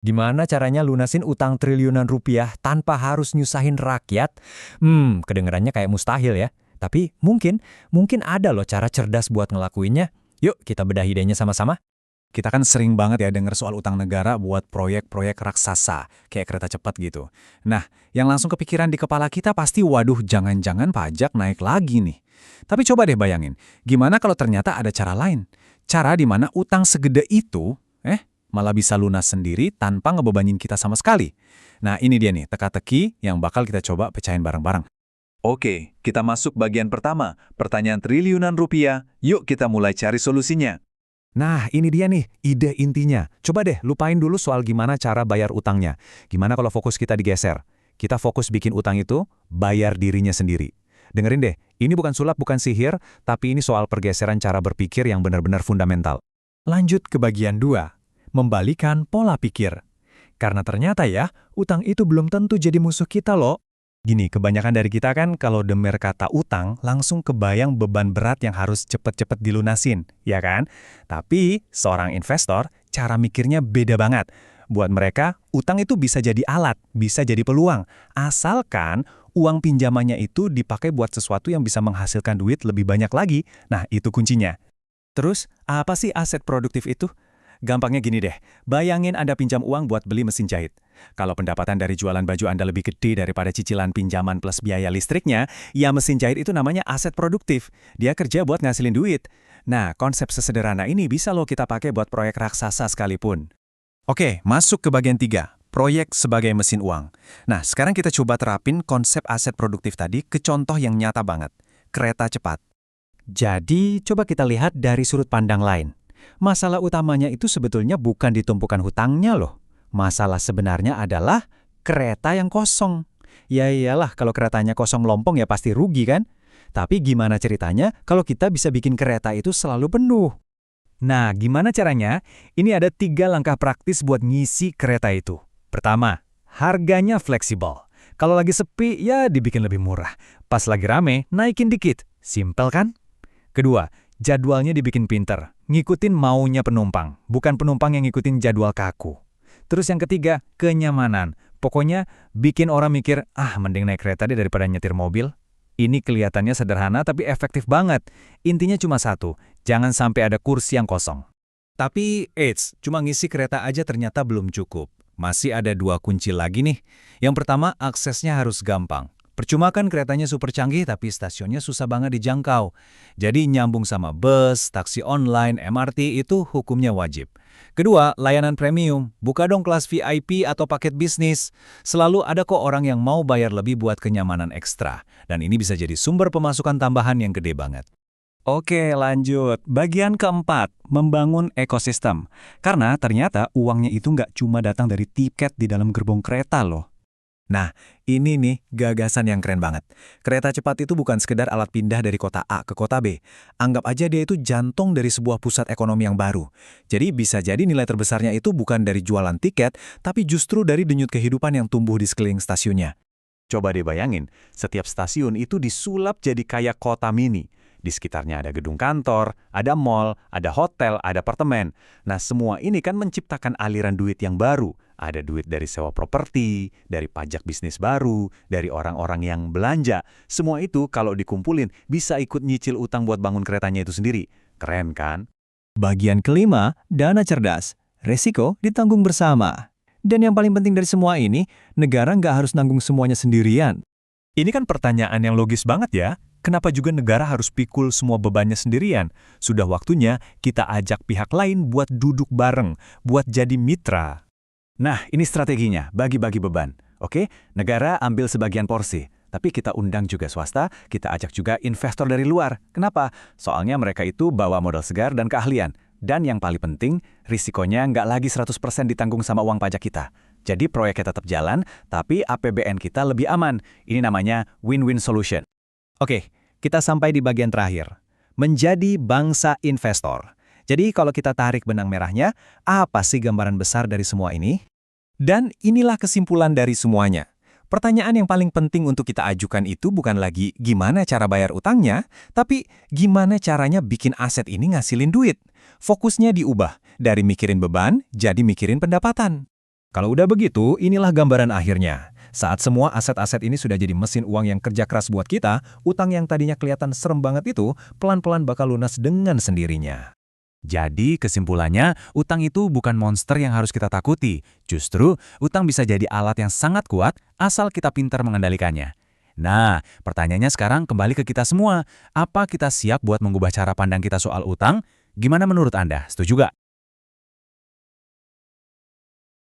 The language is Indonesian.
Gimana caranya lunasin utang triliunan rupiah tanpa harus nyusahin rakyat? Kedengarannya kayak mustahil ya. Tapi mungkin ada loh cara cerdas buat ngelakuinnya. Yuk kita bedah idenya sama-sama. Kita kan sering banget ya dengar soal utang negara buat proyek-proyek raksasa, kayak kereta cepat gitu. Nah, yang langsung kepikiran di kepala kita pasti waduh jangan-jangan pajak naik lagi nih. Tapi coba deh bayangin, gimana kalau ternyata ada cara lain? Cara di mana utang segede itu, malah bisa lunas sendiri tanpa ngebebanin kita sama sekali. Nah ini dia nih teka-teki yang bakal kita coba pecahin bareng-bareng. Oke, kita masuk bagian pertama, pertanyaan triliunan rupiah. Yuk kita mulai cari solusinya. Nah, ini dia nih, ide intinya. Coba deh, lupain dulu soal gimana cara bayar utangnya. Gimana kalau fokus kita digeser? Kita fokus bikin utang itu, bayar dirinya sendiri. Dengerin deh, ini bukan sulap, bukan sihir, tapi ini soal pergeseran cara berpikir yang benar-benar fundamental. Lanjut ke bagian 2, membalikan pola pikir. Karena ternyata ya, utang itu belum tentu jadi musuh kita loh. Gini, kebanyakan dari kita kan kalau denger kata utang, langsung kebayang beban berat yang harus cepet-cepet dilunasin, ya kan? Tapi, seorang investor, cara mikirnya beda banget. Buat mereka, utang itu bisa jadi alat, bisa jadi peluang. Asalkan uang pinjamannya itu dipakai buat sesuatu yang bisa menghasilkan duit lebih banyak lagi. Nah, itu kuncinya. Terus, apa sih aset produktif itu? Gampangnya gini deh, bayangin Anda pinjam uang buat beli mesin jahit. Kalau pendapatan dari jualan baju Anda lebih gede daripada cicilan pinjaman plus biaya listriknya, ya mesin jahit itu namanya aset produktif. Dia kerja buat ngasilin duit. Nah, konsep sesederhana ini bisa loh kita pakai buat proyek raksasa sekalipun. Oke, masuk ke bagian 3, proyek sebagai mesin uang. Nah, sekarang kita coba terapin konsep aset produktif tadi ke contoh yang nyata banget, kereta cepat. Jadi, coba kita lihat dari sudut pandang lain. Masalah utamanya itu sebetulnya bukan di tumpukan hutangnya loh. Masalah sebenarnya adalah kereta yang kosong. Ya iyalah, kalau keretanya kosong lompong ya pasti rugi kan? Tapi gimana ceritanya kalau kita bisa bikin kereta itu selalu penuh? Nah, gimana caranya? Ini ada 3 langkah praktis buat ngisi kereta itu. Pertama, harganya fleksibel. Kalau lagi sepi, ya dibikin lebih murah. Pas lagi rame, naikin dikit. Simpel kan? Kedua, jadwalnya dibikin pinter. Ngikutin maunya penumpang, bukan penumpang yang ngikutin jadwal kaku. Terus yang ketiga, kenyamanan. Pokoknya bikin orang mikir, mending naik kereta deh daripada nyetir mobil. Ini kelihatannya sederhana tapi efektif banget. Intinya cuma satu, jangan sampai ada kursi yang kosong. Tapi, cuma ngisi kereta aja ternyata belum cukup. Masih ada 2 kunci lagi nih. Yang pertama, aksesnya harus gampang. Percuma kan keretanya super canggih tapi stasiunnya susah banget dijangkau. Jadi nyambung sama bus, taksi online, MRT itu hukumnya wajib. Kedua, layanan premium. Buka dong kelas VIP atau paket bisnis. Selalu ada kok orang yang mau bayar lebih buat kenyamanan ekstra. Dan ini bisa jadi sumber pemasukan tambahan yang gede banget. Oke, lanjut. Bagian keempat, membangun ekosistem. Karena ternyata uangnya itu nggak cuma datang dari tiket di dalam gerbong kereta loh. Nah, ini nih gagasan yang keren banget. Kereta cepat itu bukan sekedar alat pindah dari kota A ke kota B. Anggap aja dia itu jantung dari sebuah pusat ekonomi yang baru. Jadi bisa jadi nilai terbesarnya itu bukan dari jualan tiket, tapi justru dari denyut kehidupan yang tumbuh di sekeliling stasiunnya. Coba deh bayangin, setiap stasiun itu disulap jadi kayak kota mini. Di sekitarnya ada gedung kantor, ada mall, ada hotel, ada apartemen. Nah, semua ini kan menciptakan aliran duit yang baru. Ada duit dari sewa properti, dari pajak bisnis baru, dari orang-orang yang belanja. Semua itu kalau dikumpulin bisa ikut nyicil utang buat bangun keretanya itu sendiri. Keren kan? Bagian kelima, dana cerdas. Resiko ditanggung bersama. Dan yang paling penting dari semua ini, negara nggak harus nanggung semuanya sendirian. Ini kan pertanyaan yang logis banget ya. Kenapa juga negara harus pikul semua bebannya sendirian? Sudah waktunya kita ajak pihak lain buat duduk bareng, buat jadi mitra. Nah, ini strateginya, bagi-bagi beban. Oke, negara ambil sebagian porsi. Tapi kita undang juga swasta, kita ajak juga investor dari luar. Kenapa? Soalnya mereka itu bawa modal segar dan keahlian. Dan yang paling penting, risikonya nggak lagi 100% ditanggung sama uang pajak kita. Jadi proyeknya tetap jalan, tapi APBN kita lebih aman. Ini namanya win-win solution. Oke, kita sampai di bagian terakhir. Menjadi bangsa investor. Jadi kalau kita tarik benang merahnya, apa sih gambaran besar dari semua ini? Dan inilah kesimpulan dari semuanya. Pertanyaan yang paling penting untuk kita ajukan itu bukan lagi gimana cara bayar utangnya, tapi gimana caranya bikin aset ini ngasilin duit. Fokusnya diubah, dari mikirin beban, jadi mikirin pendapatan. Kalau udah begitu, inilah gambaran akhirnya. Saat semua aset-aset ini sudah jadi mesin uang yang kerja keras buat kita, utang yang tadinya kelihatan serem banget itu pelan-pelan bakal lunas dengan sendirinya. Jadi kesimpulannya, utang itu bukan monster yang harus kita takuti. Justru, utang bisa jadi alat yang sangat kuat asal kita pintar mengendalikannya. Nah, pertanyaannya sekarang kembali ke kita semua. Apa kita siap buat mengubah cara pandang kita soal utang? Gimana menurut Anda? Setuju gak?